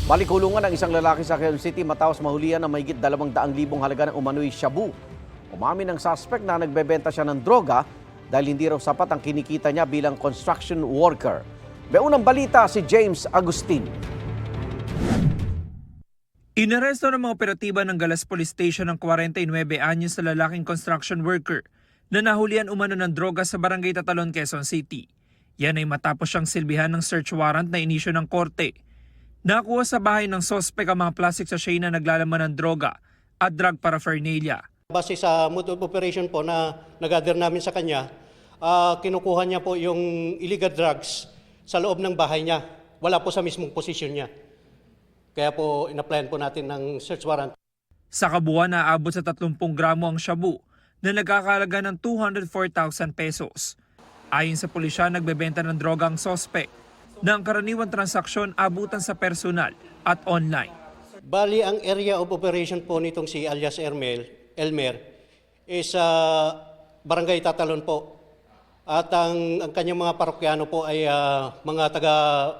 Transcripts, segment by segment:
Balikulungan ang isang lalaki sa Quezon City matapos mahulihan ng mahigit 200,000 halaga ng umano'y shabu. Umamin ng suspect na nagbebenta siya ng droga dahil hindi raw sapat ang kinikita niya bilang construction worker. May unang balita si James Agustin. Inaresto ng mga operatiba ng Galas Police Station ng 49 anyos na lalaking construction worker na nahulihan umano ng droga sa Barangay Tatalon, Quezon City. Yan ay matapos siyang silbihan ng search warrant na inisyu ng korte. Nakuha sa bahay ng sospek ang mga plastic sachet na naglalaman ng droga at drug paraphernalia. Base sa mode of operation po na nag-gather namin sa kanya, kinukuha niya po yung illegal drugs sa loob ng bahay niya. Wala po sa mismong posisyon niya. Kaya po in-applyan po natin ng search warrant. Sa kabuuan naabot sa 30 gramo ang shabu na nagkakalaga ng 204,000 pesos. Ayon sa pulisya, nagbebenta ng droga ang sospek na ang karaniwang transaksyon abutan sa personal at online. Bali, ang area of operation po nitong si alias Elmer is Barangay Tatalon po. At ang kanyang mga parokyano po ay mga taga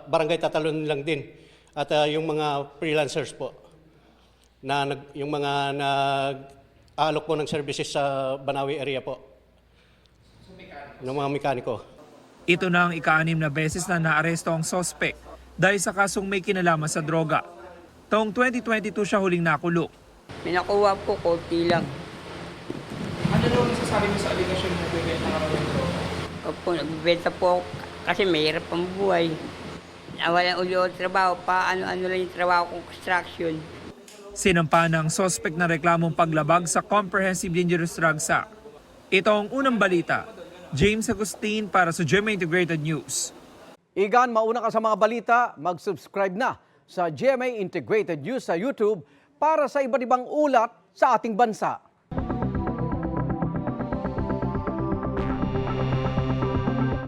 Barangay Tatalon lang din. At yung mga freelancers po, yung mga nag-aalok po ng services sa Banawi area po, ng mga mekaniko. Ito na ang ika-6 na beses na naaresto ang sospek dahil sa kasong may kinalaman sa droga. Taong 2022 siya huling nakulong. May nakuha po, konti lang. Ano naman masasabi mo sa aligasyon na nagbebenta ka ng droga? Opo, nagbibenta po ako kasi mahirap ang buhay. Walang ulo trabaho pa, ano-ano lang yung trabaho kong construction. Sinampa ng sospek na reklamong paglabag sa Comprehensive Dangerous Drugs Act. Ito ang unang balita. James Agustin para sa GMA Integrated News. Igan, mauna ka sa mga balita, mag-subscribe na sa GMA Integrated News sa YouTube para sa iba't ibang ulat sa ating bansa.